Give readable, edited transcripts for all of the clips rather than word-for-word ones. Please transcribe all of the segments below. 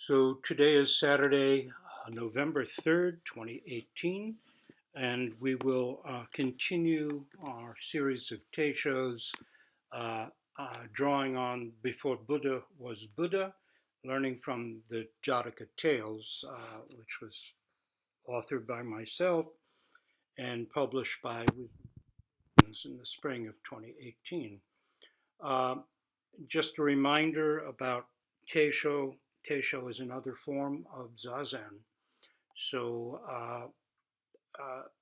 So today is Saturday, November 3rd, 2018, and we will continue our series of Teishos, uh, drawing on Before Buddha Was Buddha, learning from the Jataka Tales, which was authored by myself and published by in the spring of 2018. Uh, just a reminder about Teisho. Teisho is another form of Zazen. So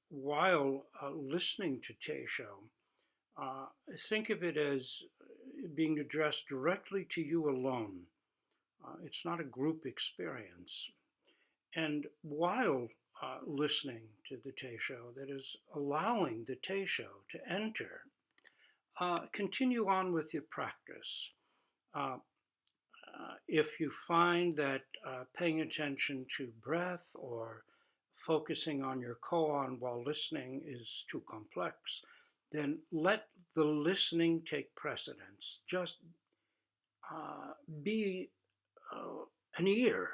while listening to Teisho, think of it as being addressed directly to you alone. It's not a group experience. And while listening to the Teisho, that is allowing the Teisho to enter, continue on with your practice. Uh, if you find that paying attention to breath or focusing on your koan while listening is too complex, then let the listening take precedence. Just be an ear.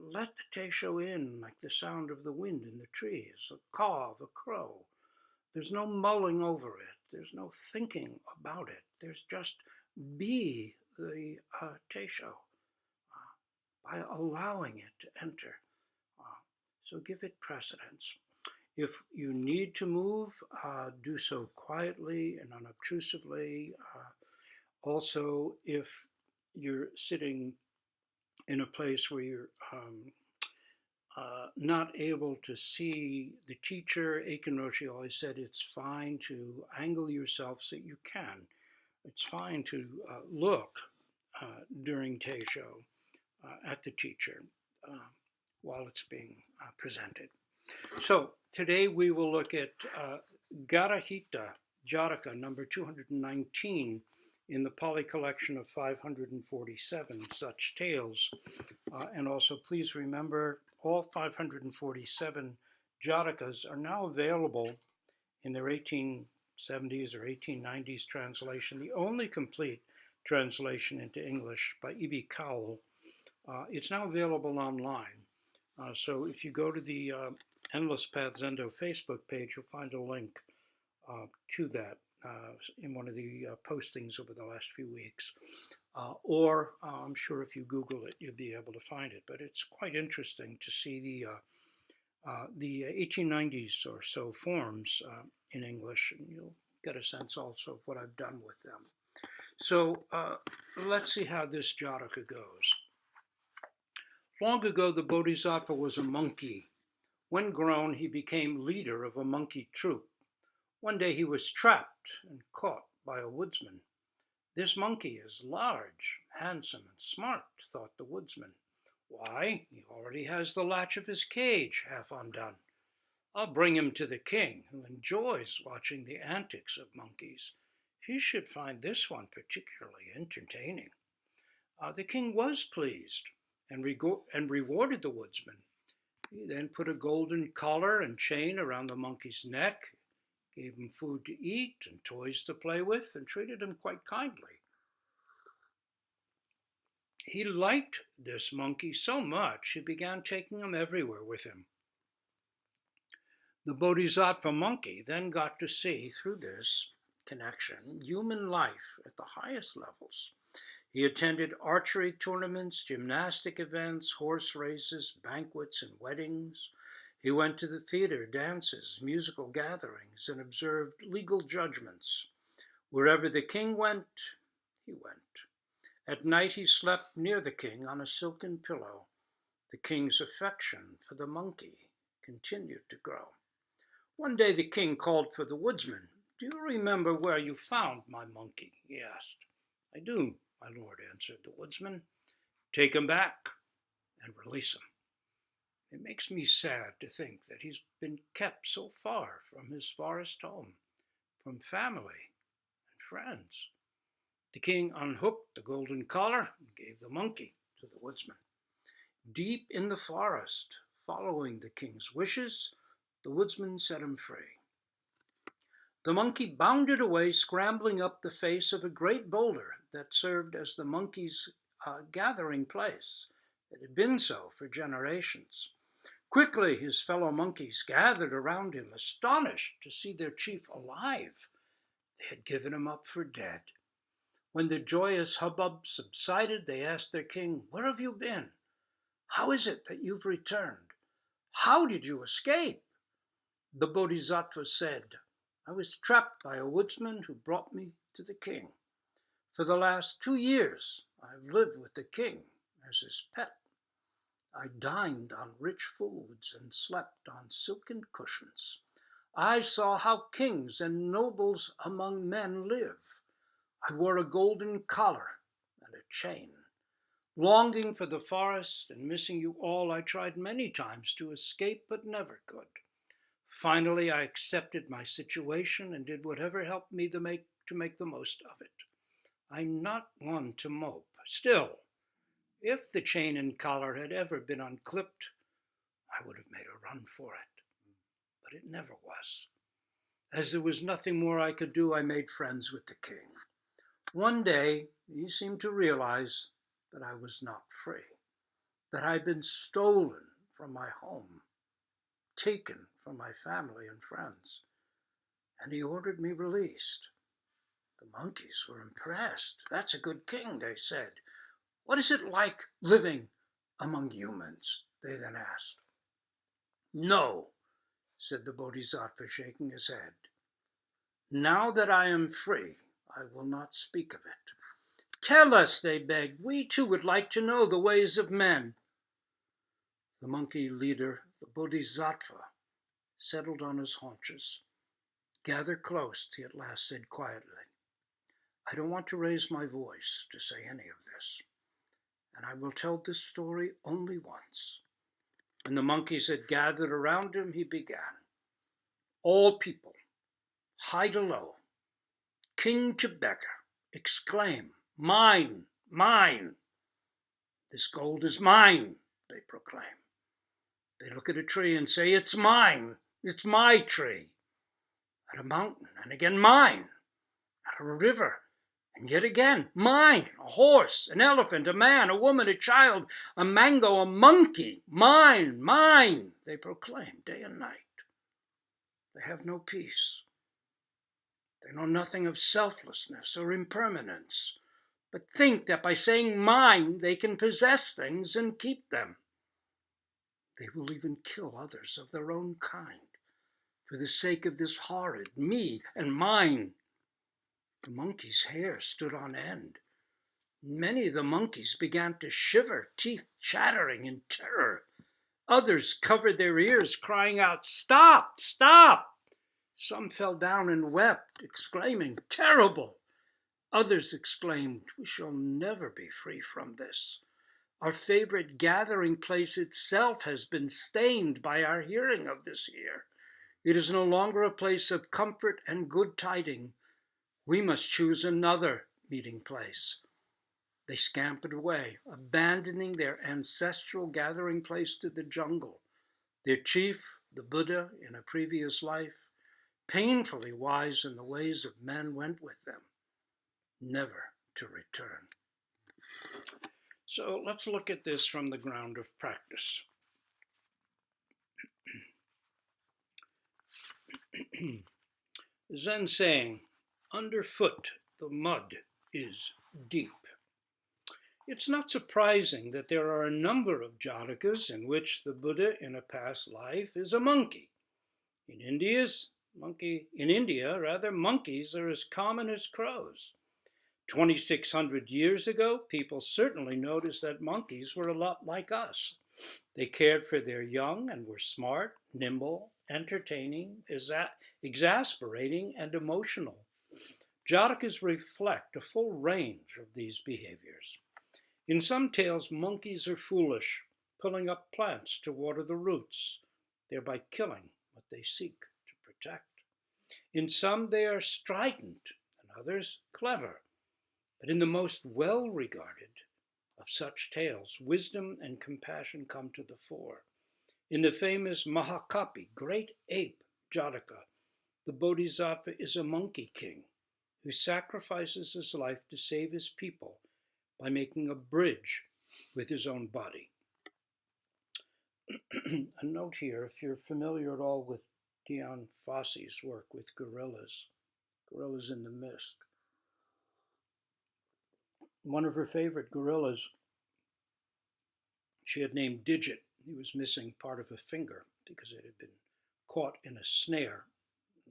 Let the Teisho in like the sound of the wind in the trees, a caw of a crow. There's no mulling over it. There's no thinking about it. There's just be the Teisho by allowing it to enter. So give it precedence. If you need to move, do so quietly and unobtrusively. Also, if you're sitting in a place where you're not able to see the teacher, Eiken Roshi always said it's fine to angle yourself so you can. It's fine to look during Teisho at the teacher while it's being presented. So today we will look at Garahita Jataka number 219 in the Pali collection of 547 such tales. And also please remember all 547 Jatakas are now available in their 1870s or 1890s translation, the only complete translation into English by E.B. Cowell. It's now available online. So if you go to the Endless Path Zendo Facebook page, you'll find a link to that in one of the postings over the last few weeks. Or I'm sure if you Google it, you'll be able to find it. But it's quite interesting to see the 1890s or so forms in English, and you'll get a sense also of what I've done with them. So let's see how this Jataka goes. Long ago, the Bodhisattva was a monkey. When grown, he became leader of a monkey troop. One day he was trapped and caught by a woodsman. This monkey is large, handsome, and smart, thought the woodsman. Why, he already has the latch of his cage half undone. I'll bring him to the king, who enjoys watching the antics of monkeys. He should find this one particularly entertaining. The king was pleased and rewarded the woodsman. He then put a golden collar and chain around the monkey's neck, gave him food to eat and toys to play with, and treated him quite kindly. He liked this monkey so much, he began taking him everywhere with him. The Bodhisattva monkey then got to see, through this connection, human life at the highest levels. He attended archery tournaments, gymnastic events, horse races, banquets, and weddings. He went to the theater, dances, musical gatherings, and observed legal judgments. Wherever the king went, he went. At night he slept near the king on a silken pillow. The king's affection for the monkey continued to grow. One day the king called for the woodsman. Do you remember where you found my monkey? He asked. I do, my lord, answered the woodsman. Take him back and release him. It makes me sad to think that he's been kept so far from his forest home, from family and friends. The king unhooked the golden collar and gave the monkey to the woodsman. Deep in the forest, following the king's wishes, the woodsman set him free. The monkey bounded away, scrambling up the face of a great boulder that served as the monkey's gathering place. It had been so for generations. Quickly, his fellow monkeys gathered around him, astonished to see their chief alive. They had given him up for dead. When the joyous hubbub subsided, they asked their king, "Where have you been? How is it that you've returned? How did you escape?" The Bodhisattva said, "I was trapped by a woodsman who brought me to the king. For the last 2 years, I've lived with the king as his pet. I dined on rich foods and slept on silken cushions. I saw how kings and nobles among men live. I wore a golden collar and a chain. Longing for the forest and missing you all, I tried many times to escape, but never could. Finally, I accepted my situation and did whatever helped me to make the most of it. I'm not one to mope. Still, if the chain and collar had ever been unclipped, I would have made a run for it. But it never was. As there was nothing more I could do, I made friends with the king. One day, he seemed to realize that I was not free, that I'd been stolen from my home, taken from my family and friends, and he ordered me released. The monkeys were impressed. "That's a good king," they said. "What is it like living among humans?" they then asked. "No," said the Bodhisattva, shaking his head. "Now that I am free, I will not speak of it." "Tell us," they begged. "We too would like to know the ways of men." The monkey leader, the Bodhisattva, settled on his haunches. "Gather close," he at last said quietly. "I don't want to raise my voice to say any of this, and I will tell this story only once." When the monkeys had gathered around him, he began. "All people, high to low, king to beggar, exclaim, 'Mine, mine!' This gold is mine," they proclaim. They look at a tree and say, "It's mine, it's my tree." At a mountain, and again, "Mine." At a river, and yet again, "Mine." A horse, an elephant, a man, a woman, a child, a mango, a monkey. "Mine, mine," they proclaim day and night. They have no peace. They know nothing of selflessness or impermanence, but think that by saying "mine," they can possess things and keep them. They will even kill others of their own kind for the sake of this horrid "me" and "mine." The monkey's hair stood on end. Many of the monkeys began to shiver, teeth chattering in terror. Others covered their ears, crying out, "Stop, stop!" Some fell down and wept, exclaiming, "Terrible!" Others exclaimed, "We shall never be free from this. Our favorite gathering place itself has been stained by our hearing of this here. It is no longer a place of comfort and good tiding. We must choose another meeting place." They scampered away, abandoning their ancestral gathering place to the jungle. Their chief, the Buddha in a previous life, painfully wise in the ways of men, went with them, never to return. So let's look at this from the ground of practice. Zen saying, "Underfoot the mud is deep." It's not surprising that there are a number of jatakas in which the Buddha in a past life is a monkey. In India, monkeys are as common as crows. 2,600 years ago, people certainly noticed that monkeys were a lot like us. They cared for their young and were smart, nimble, entertaining, exasperating, and emotional. Jatakas reflect a full range of these behaviors. In some tales, monkeys are foolish, pulling up plants to water the roots, thereby killing what they seek to protect. In some, they are strident, and others clever. But in the most well-regarded of such tales, wisdom and compassion come to the fore. In the famous Mahakapi, great ape Jataka, the Bodhisattva is a monkey king who sacrifices his life to save his people by making a bridge with his own body. A note here, if you're familiar at all with Dian Fossey's work with gorillas in the mist. One of her favorite gorillas she had named Digit. He was missing part of a finger because it had been caught in a snare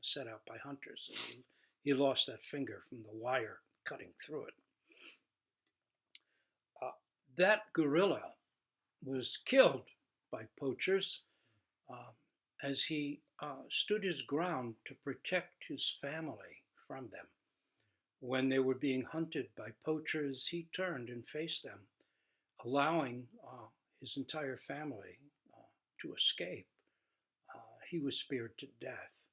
set out by hunters. And he lost that finger from the wire cutting through it. That gorilla was killed by poachers as he stood his ground to protect his family from them. When they were being hunted by poachers, he turned and faced them, allowing his entire family to escape. He was speared to death.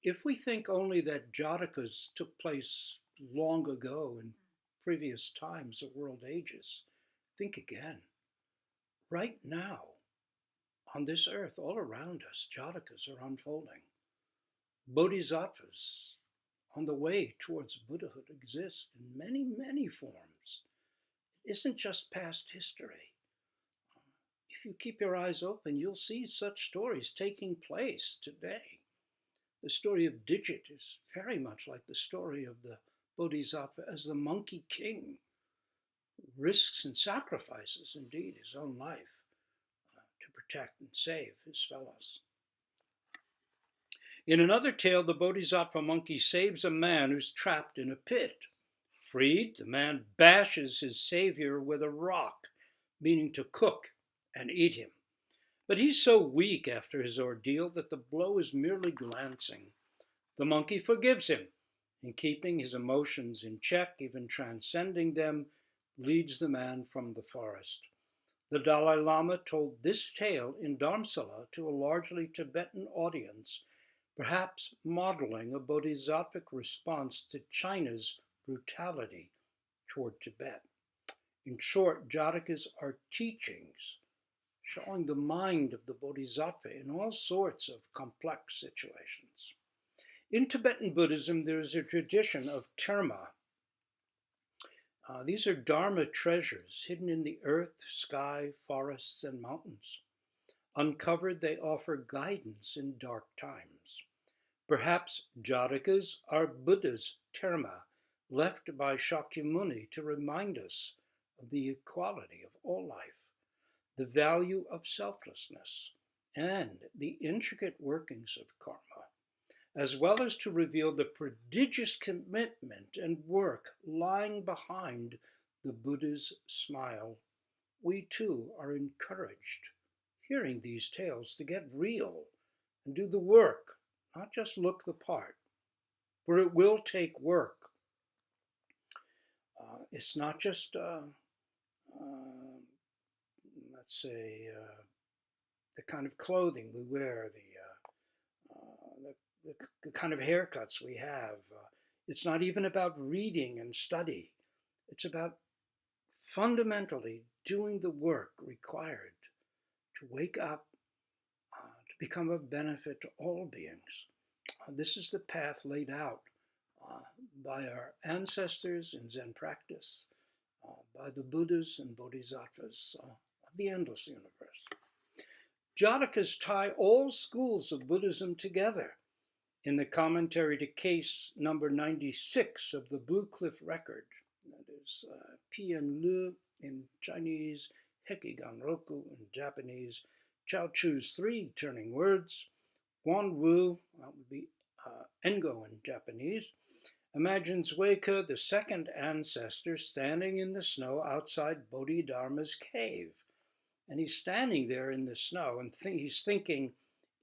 If we think only that Jatakas took place long ago in previous times of world ages, think again. Right now, on this earth, all around us, Jatakas are unfolding. Bodhisattvas on the way towards Buddhahood exist in many, many forms. It isn't just past history. If you keep your eyes open, you'll see such stories taking place today. The story of Digit is very much like the story of the Bodhisattva as the monkey king, who risks and sacrifices indeed his own life to protect and save his fellows. In another tale, the Bodhisattva monkey saves a man who's trapped in a pit. Freed, the man bashes his savior with a rock, meaning to cook and eat him. But he's so weak after his ordeal that the blow is merely glancing. The monkey forgives him, and keeping his emotions in check, even transcending them, leads the man from the forest. The Dalai Lama told this tale in Dharamsala to a largely Tibetan audience, perhaps modeling a bodhisattvic response to China's brutality toward Tibet. In short, Jatakas are teachings showing the mind of the bodhisattva in all sorts of complex situations. In Tibetan Buddhism, there is a tradition of terma. These are dharma treasures hidden in the earth, sky, forests, and mountains. Uncovered, they offer guidance in dark times. Perhaps Jatakas are Buddha's terma, left by Shakyamuni to remind us of the equality of all life, the value of selflessness, and the intricate workings of karma, as well as to reveal the prodigious commitment and work lying behind the Buddha's smile. We too are encouraged, hearing these tales, to get real and do the work, not just look the part, for it will take work. It's not just, let's say, the kind of clothing we wear, the kind of haircuts we have. It's not even about reading and study. It's about fundamentally doing the work required to wake up, to become of benefit to all beings. This is the path laid out by our ancestors in Zen practice, by the Buddhas and Bodhisattvas of the endless universe. Jatakas tie all schools of Buddhism together. In the commentary to case number 96 of the Blue Cliff Record, that is Pian Lu in Chinese, Hekigan Roku in Japanese, Chao Chu's three turning words, Guan Wu, that would be Engo in Japanese, imagines Weike, the second ancestor, standing in the snow outside Bodhidharma's cave. And he's standing there in the snow and he's thinking,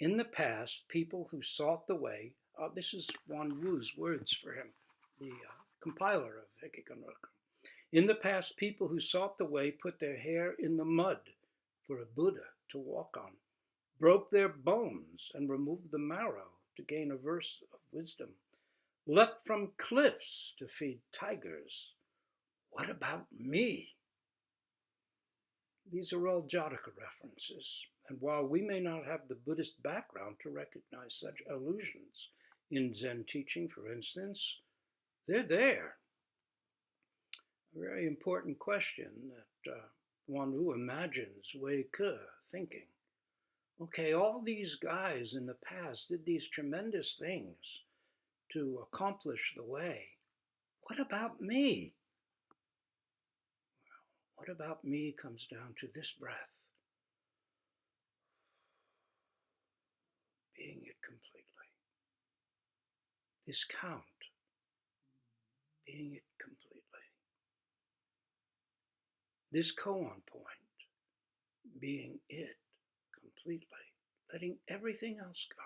in the past, people who sought the way, this is Guan Wu's words for him, the compiler of Hekigan Roku. In the past, people who sought the way put their hair in the mud for a Buddha to walk on, broke their bones and removed the marrow to gain a verse of wisdom, leapt from cliffs to feed tigers. What about me? These are all Jataka references, and while we may not have the Buddhist background to recognize such allusions in Zen teaching, for instance, they're there. A very important question that one who imagines Wei Ke thinking. Okay, all these guys in the past did these tremendous things to accomplish the way. What about me? What about me comes down to this breath, being it completely. This count, being it completely. This koan point, being it completely. Letting everything else go.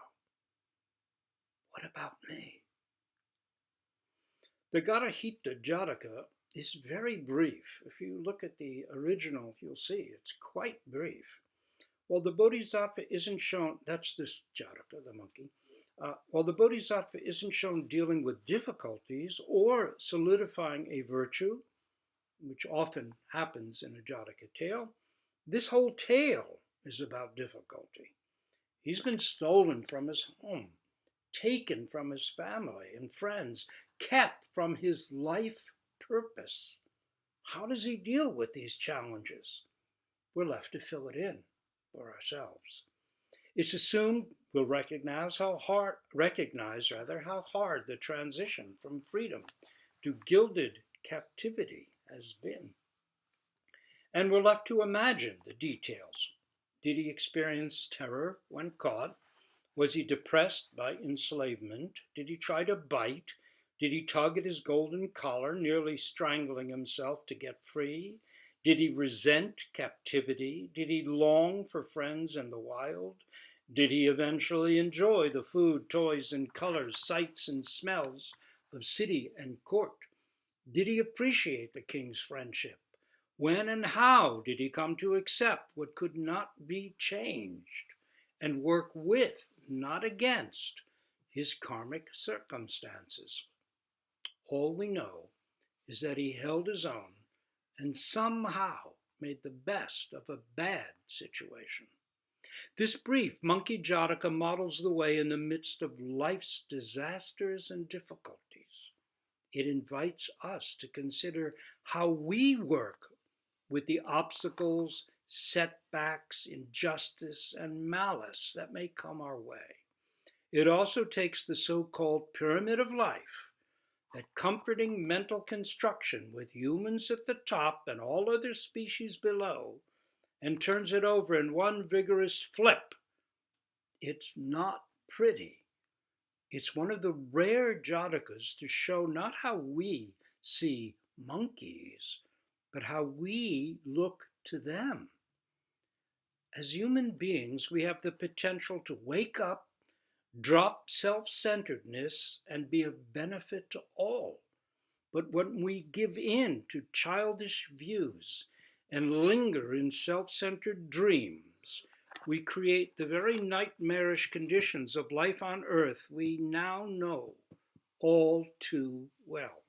What about me? The Garahita Jataka is very brief. If you look at the original, you'll see it's quite brief. While the Bodhisattva isn't shown, that's this Jataka, the monkey. While the Bodhisattva isn't shown dealing with difficulties or solidifying a virtue, which often happens in a Jataka tale, this whole tale is about difficulty. He's been stolen from his home, taken from his family and friends, kept from his life purpose. How does he deal with these challenges? We're left to fill it in for ourselves. It's assumed we'll recognize how hard the transition from freedom to gilded captivity has been. And we're left to imagine the details. Did he experience terror when caught? Was he depressed by enslavement? Did he try to bite? Did he tug at his golden collar, nearly strangling himself to get free? Did he resent captivity? Did he long for friends in the wild? Did he eventually enjoy the food, toys, and colors, sights, and smells of city and court? Did he appreciate the king's friendship? When and how did he come to accept what could not be changed and work with, not against, his karmic circumstances? All we know is that he held his own and somehow made the best of a bad situation. This brief monkey Jataka models the way in the midst of life's disasters and difficulties. It invites us to consider how we work with the obstacles, setbacks, injustice, and malice that may come our way. It also takes the so-called pyramid of life, that comforting mental construction with humans at the top and all other species below, and turns it over in one vigorous flip. It's not pretty. It's one of the rare Jatakas to show not how we see monkeys, but how we look to them. As human beings, we have the potential to wake up, drop self-centeredness, and be of benefit to all. But when we give in to childish views and linger in self-centered dreams, we create the very nightmarish conditions of life on earth we now know all too well.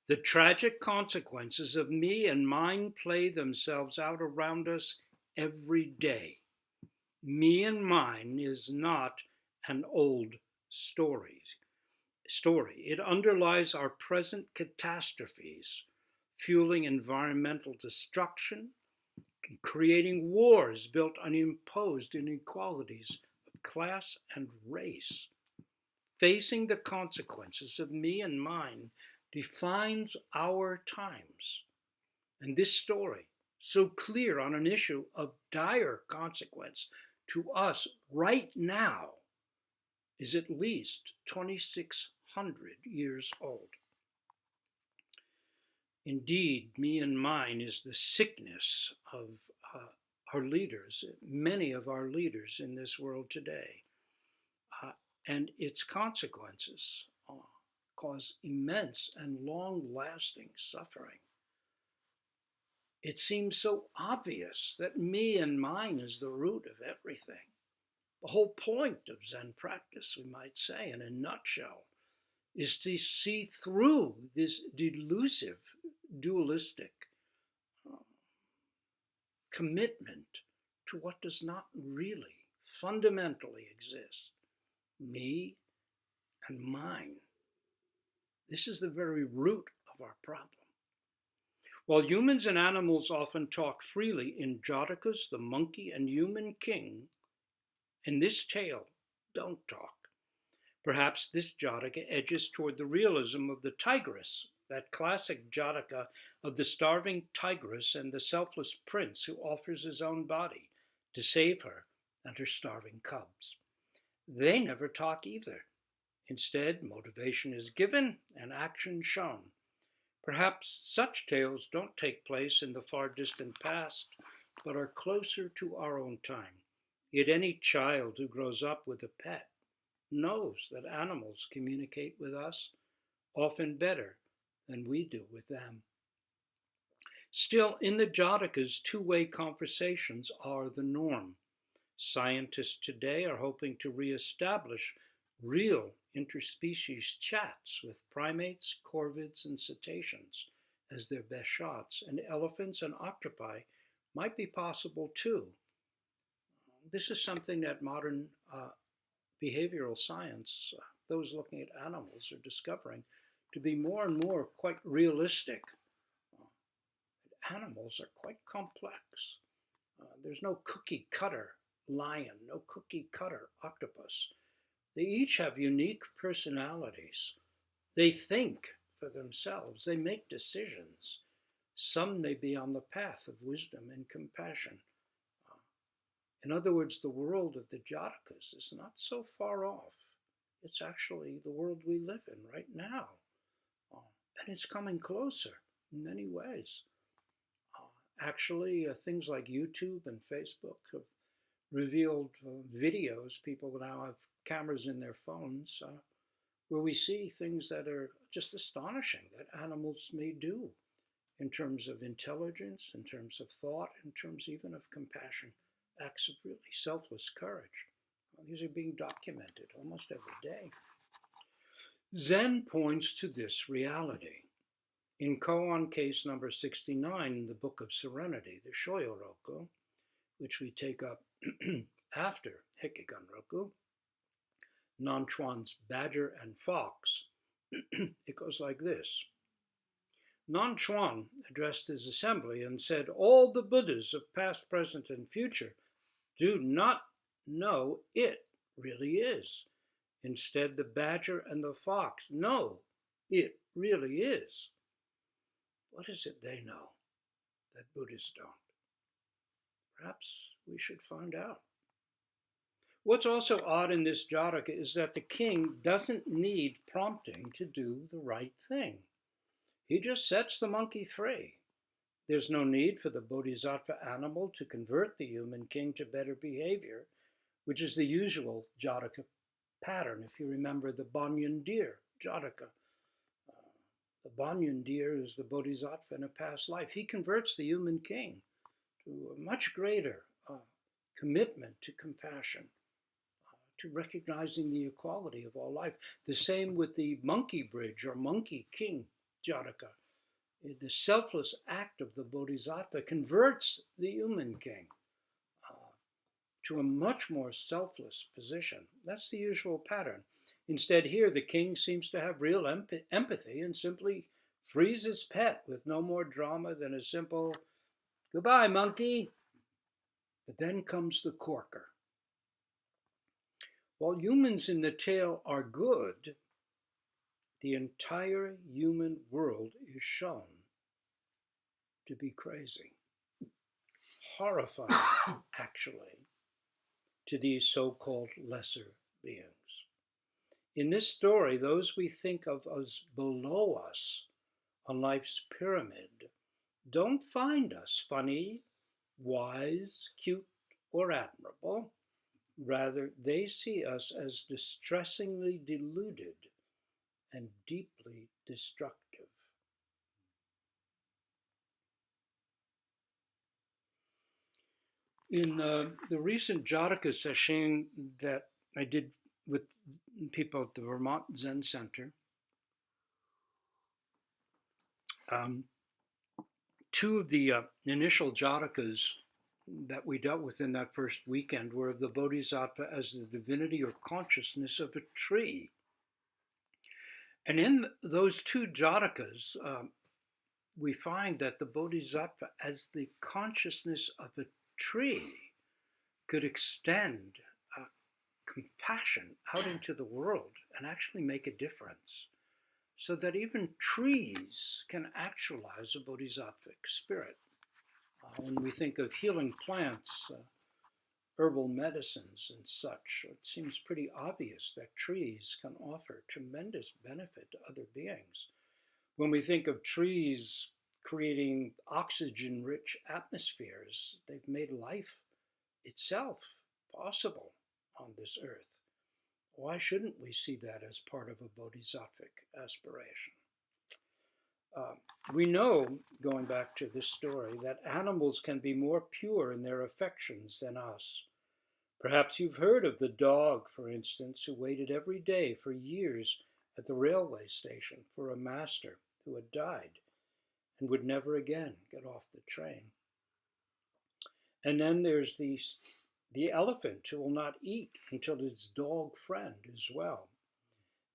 The tragic consequences of me and mine play themselves out around us every day. Me and mine is not an old story. It underlies our present catastrophes, fueling environmental destruction, creating wars built on imposed inequalities of class and race. Facing the consequences of me and mine defines our times. And this story, so clear on an issue of dire consequence to us right now, is at least 2,600 years old. Indeed, me and mine is the sickness of our leaders, many of our leaders in this world today. And its consequences cause immense and long-lasting suffering. It seems so obvious that me and mine is the root of everything. The whole point of Zen practice, we might say, in a nutshell, is to see through this delusive, dualistic commitment to what does not really fundamentally exist. Me and mine. This is the very root of our problem. While humans and animals often talk freely in Jatakas, the monkey and human king, in this tale, don't talk. Perhaps this Jataka edges toward the realism of the tigress, that classic Jataka of the starving tigress and the selfless prince who offers his own body to save her and her starving cubs. They never talk either. Instead, motivation is given and action shown. Perhaps such tales don't take place in the far distant past, but are closer to our own time. Yet any child who grows up with a pet knows that animals communicate with us often better than we do with them. Still, in the Jatakas, two-way conversations are the norm. Scientists today are hoping to reestablish real interspecies chats with primates, corvids, and cetaceans as their best shots, and elephants and octopi might be possible too. This is something that modern behavioral science, those looking at animals, are discovering to be more and more quite realistic. Animals are quite complex. There's no cookie cutter lion, no cookie cutter octopus. They each have unique personalities. They think for themselves, they make decisions. Some may be on the path of wisdom and compassion. In other words, the world of the Jatakas is not so far off. It's actually the world we live in right now. And it's coming closer in many ways. Actually, things like YouTube and Facebook have revealed videos. People now have cameras in their phones where we see things that are just astonishing that animals may do in terms of intelligence, in terms of thought, in terms even of compassion, acts of really selfless courage. These are being documented almost every day. Zen points to this reality. In koan case number 69 in the Book of Serenity, the Shoyoroku, which we take up after Hekiganroku, Nanchuan's Badger and Fox, it goes like this. Nanchuan addressed his assembly and said, all the Buddhas of past, present, and future do not know it really is. Instead, the badger and the fox know it really is. What is it they know that Buddhists don't? Perhaps we should find out. What's also odd in this Jataka is that the king doesn't need prompting to do the right thing. He just sets the monkey free. There's no need for the Bodhisattva animal to convert the human king to better behavior, which is the usual Jataka pattern. If you remember the Banyan deer Jataka, the Banyan deer is the Bodhisattva in a past life. He converts the human king to a much greater commitment to compassion, to recognizing the equality of all life. The same with the monkey bridge or monkey king Jataka. The selfless act of the Bodhisattva converts the human king to a much more selfless position. That's the usual pattern. Instead, here the king seems to have real empathy and simply frees his pet with no more drama than a simple, goodbye, monkey. But then comes the corker. While humans in the tale are good, the entire human world is shown to be crazy, horrifying, actually, to these so-called lesser beings. In this story, those we think of as below us on life's pyramid don't find us funny, wise, cute, or admirable. Rather, they see us as distressingly deluded and deeply destructive. In the recent Jataka session that I did with people at the Vermont Zen Center, two of the initial Jatakas that we dealt with in that first weekend were of the Bodhisattva as the divinity or consciousness of a tree. And in those two Jatakas, we find that the Bodhisattva, as the consciousness of a tree, could extend compassion out into the world and actually make a difference, so that even trees can actualize a bodhisattvic spirit. When we think of healing plants, herbal medicines and such, it seems pretty obvious that trees can offer tremendous benefit to other beings. When we think of trees creating oxygen-rich atmospheres, they've made life itself possible on this earth. Why shouldn't we see that as part of a bodhisattvic aspiration? We know, going back to this story, that animals can be more pure in their affections than us. Perhaps you've heard of the dog, for instance, who waited every day for years at the railway station for a master who had died and would never again get off the train. And then there's the elephant who will not eat until its dog friend is well.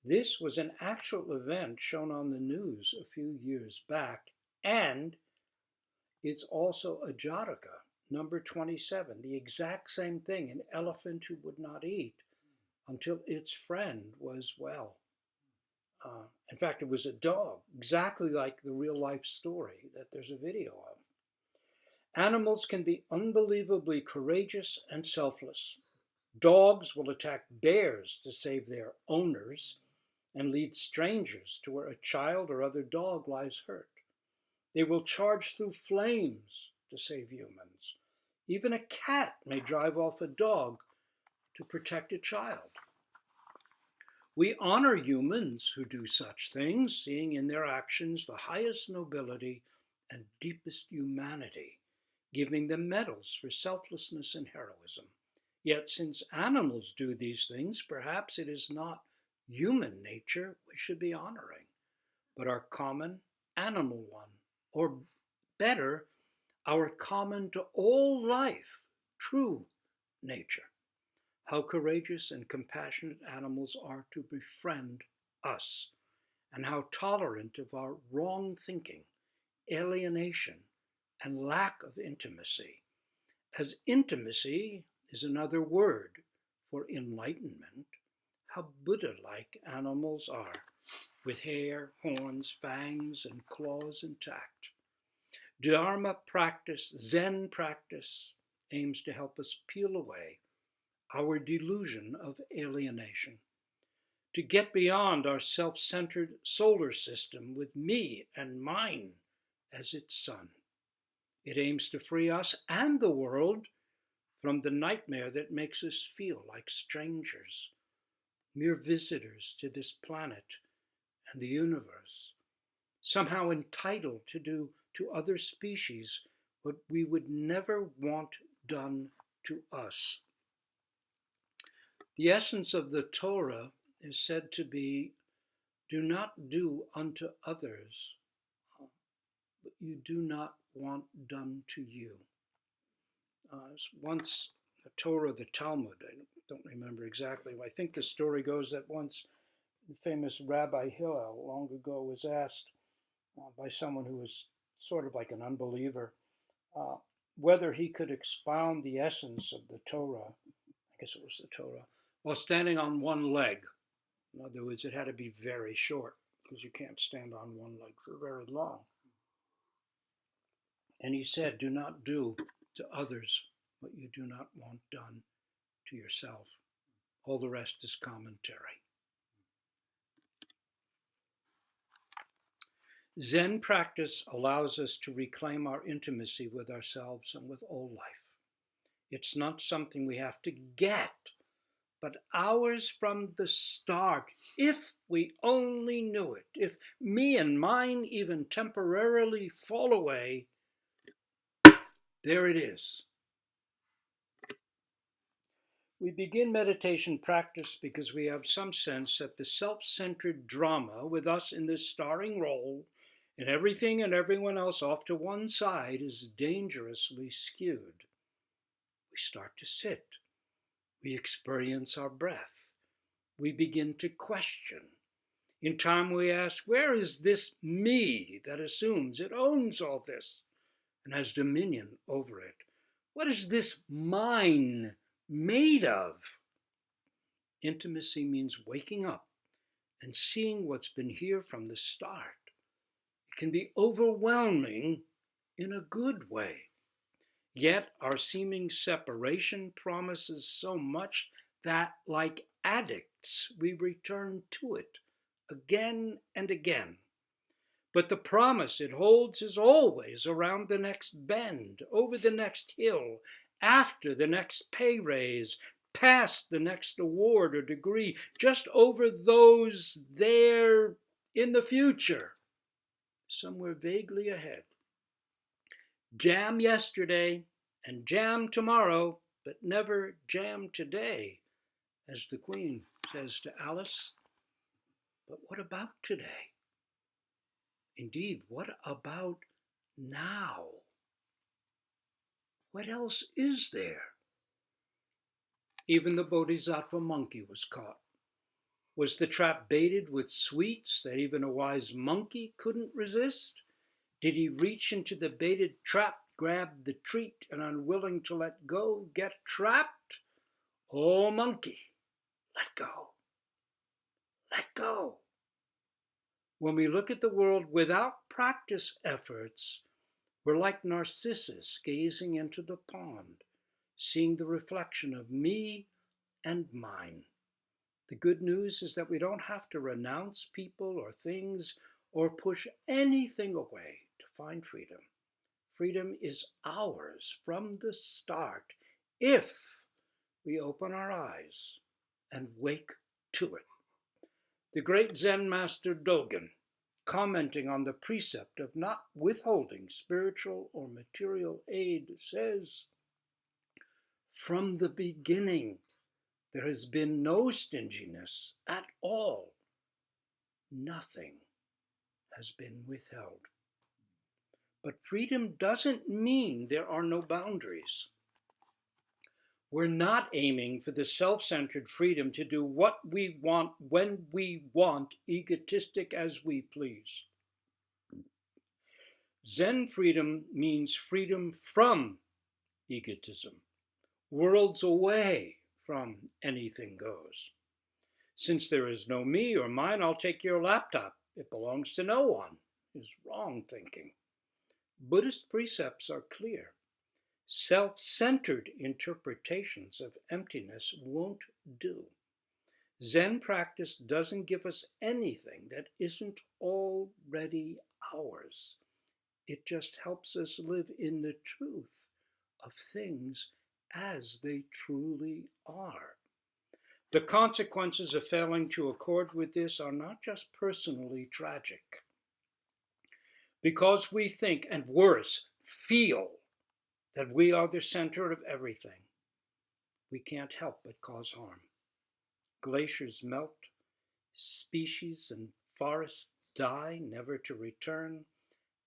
This was an actual event shown on the news a few years back, and it's also a Jataka, number 27, the exact same thing, an elephant who would not eat until its friend was well. In fact, it was a dog, exactly like the real life story that there's a video of. Animals can be unbelievably courageous and selfless. Dogs will attack bears to save their owners and lead strangers to where a child or other dog lies hurt. They will charge through flames to save humans. Even a cat may drive off a dog to protect a child. We honor humans who do such things, seeing in their actions the highest nobility and deepest humanity, giving them medals for selflessness and heroism. Yet since animals do these things, perhaps it is not human nature we should be honoring, but our common animal one, or better, our common to all life, true nature. How courageous and compassionate animals are to befriend us, and how tolerant of our wrong thinking, alienation, and lack of intimacy, as intimacy is another word for enlightenment. How Buddha-like animals are, with hair, horns, fangs, and claws intact. Dharma practice, Zen practice, aims to help us peel away our delusion of alienation, to get beyond our self-centered solar system with me and mine as its sun. It aims to free us and the world from the nightmare that makes us feel like strangers, mere visitors to this planet and the universe, somehow entitled to do to other species what we would never want done to us. The essence of the Torah is said to be, do not do unto others what you do not want done to you. Once the Torah, the Talmud, I don't remember exactly. I think the story goes that once the famous Rabbi Hillel long ago was asked by someone who was sort of like an unbeliever whether he could expound the essence of the Torah, I guess it was the Torah, while standing on one leg. In other words, it had to be very short because you can't stand on one leg for very long. And he said, do not do to others what you do not want done to yourself. All the rest is commentary. Zen practice allows us to reclaim our intimacy with ourselves and with all life. It's not something we have to get, but ours from the start, if we only knew it. If me and mine even temporarily fall away, there it is. We begin meditation practice because we have some sense that the self-centered drama with us in this starring role and everything and everyone else off to one side is dangerously skewed. We start to sit. We experience our breath. We begin to question. In time we ask, where is this me that assumes it owns all this and has dominion over it? What is this mine made of? Intimacy means waking up and seeing what's been here from the start. It can be overwhelming in a good way. Yet our seeming separation promises so much that, like addicts, we return to it again and again. But the promise it holds is always around the next bend, over the next hill, after the next pay raise, past the next award or degree, just over those there in the future, somewhere vaguely ahead. Jam yesterday and jam tomorrow, but never jam today, as the Queen says to Alice. But what about today? Indeed, what about now? What else is there? Even the Bodhisattva monkey was caught. Was the trap baited with sweets that even a wise monkey couldn't resist? Did he reach into the baited trap, grab the treat, and unwilling to let go, get trapped? Oh, monkey, let go. Let go. When we look at the world without practice efforts, we're like Narcissus gazing into the pond, seeing the reflection of me and mine. The good news is that we don't have to renounce people or things or push anything away to find freedom. Freedom is ours from the start if we open our eyes and wake to it. The great Zen master Dogen, commenting on the precept of not withholding spiritual or material aid, says, "From the beginning, there has been no stinginess at all. Nothing has been withheld." But freedom doesn't mean there are no boundaries. We're not aiming for the self-centered freedom to do what we want when we want, egotistic as we please. Zen freedom means freedom from egotism, worlds away from anything goes. Since there is no me or mine, I'll take your laptop. It belongs to no one, is wrong thinking. Buddhist precepts are clear. Self-centered interpretations of emptiness won't do. Zen practice doesn't give us anything that isn't already ours. It just helps us live in the truth of things as they truly are. The consequences of failing to accord with this are not just personally tragic. Because we think, and worse, feel, that we are the center of everything, we can't help but cause harm. Glaciers melt, species and forests die, never to return,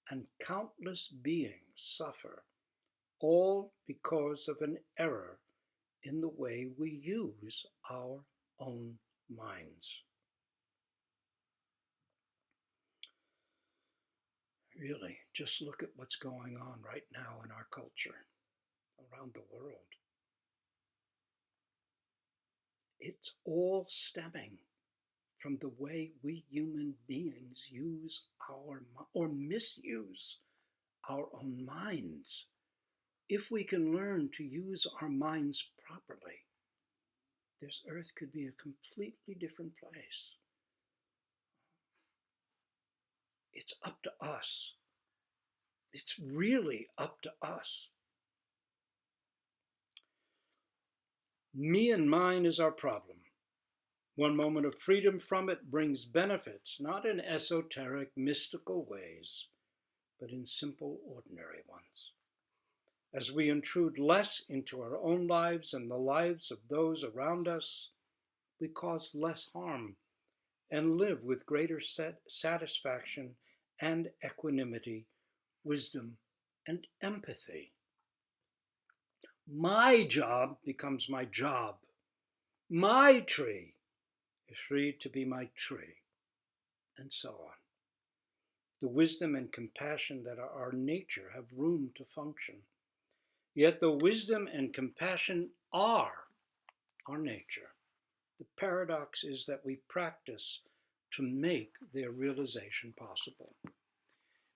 and countless beings suffer, all because of an error in the way we use our own minds. Really, just look at what's going on right now in our culture, around the world. It's all stemming from the way we human beings use or misuse our own minds. If we can learn to use our minds properly, this earth could be a completely different place. It's up to us. It's really up to us. Me and mine is our problem. One moment of freedom from it brings benefits, not in esoteric, mystical ways, but in simple, ordinary ones. As we intrude less into our own lives and the lives of those around us, we cause less harm and live with greater satisfaction and equanimity, wisdom, and empathy. My job becomes my job. My tree is free to be my tree. and so on. The wisdom and compassion that are our nature have room to function. Yet the wisdom and compassion are our nature. The paradox is that we practice to make their realization possible.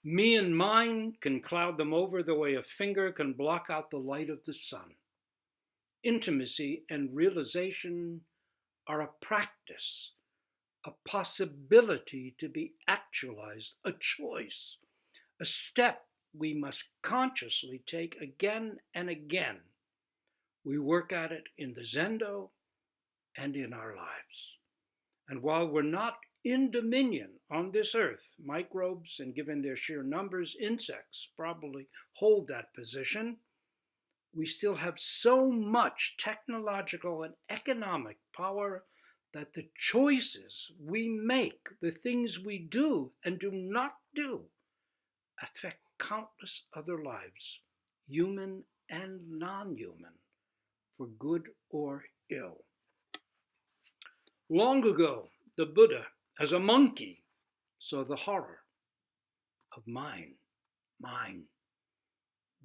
Me and mine can cloud them over the way a finger can block out the light of the sun. Intimacy and realization are a practice, a possibility to be actualized, a choice, a step we must consciously take again and again. We work at it in the Zendo and in our lives. And while we're not in dominion on this earth, microbes, and given their sheer numbers, insects probably hold that position, we still have so much technological and economic power that the choices we make, the things we do and do not do, affect countless other lives, human and non-human, for good or ill. Long ago, the Buddha, as a monkey, saw the horror of mind,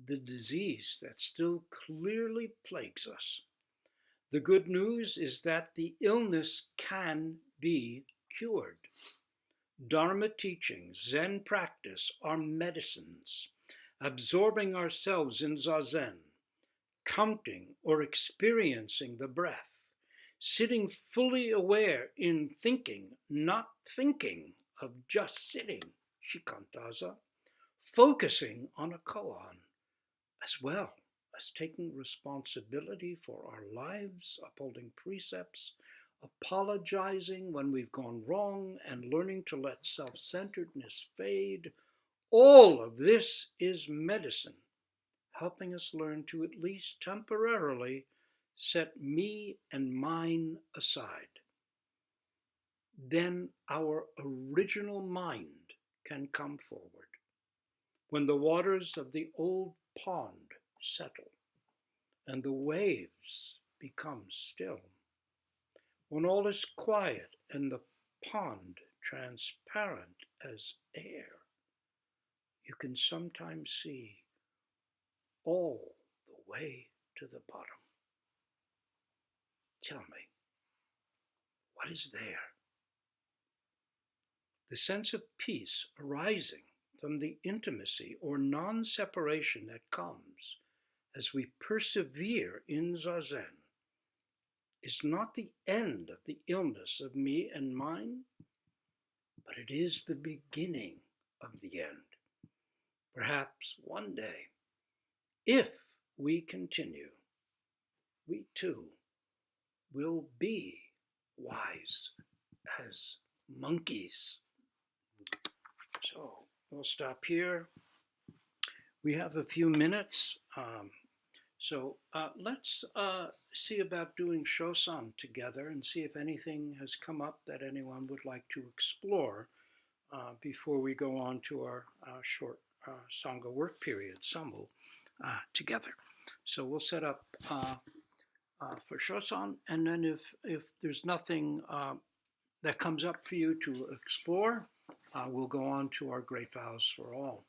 the disease that still clearly plagues us. The good news is that the illness can be cured. Dharma teachings, Zen practice are medicines. Absorbing ourselves in Zazen, counting or experiencing the breath, sitting fully aware in thinking, not thinking of just sitting, shikantaza, focusing on a koan, as well as taking responsibility for our lives, upholding precepts, apologizing when we've gone wrong, and learning to let self-centeredness fade. All of this is medicine, helping us learn to at least temporarily set me and mine aside. Then our original mind can come forward. When the waters of the old pond settle and the waves become still, when all is quiet and the pond transparent as air, you can sometimes see all the way to the bottom. Tell me, what is there? The sense of peace arising from the intimacy or non-separation that comes as we persevere in Zazen is not the end of the illness of me and mine, but it is the beginning of the end. Perhaps one day, if we continue, we too will be wise as monkeys. So we'll stop here. We have a few minutes. So let's see about doing Shosan together and see if anything has come up that anyone would like to explore before we go on to our short Sangha work period, Sambu, together. So we'll set up for Shosan, and then if there's nothing that comes up for you to explore, we'll go on to our great vows for all.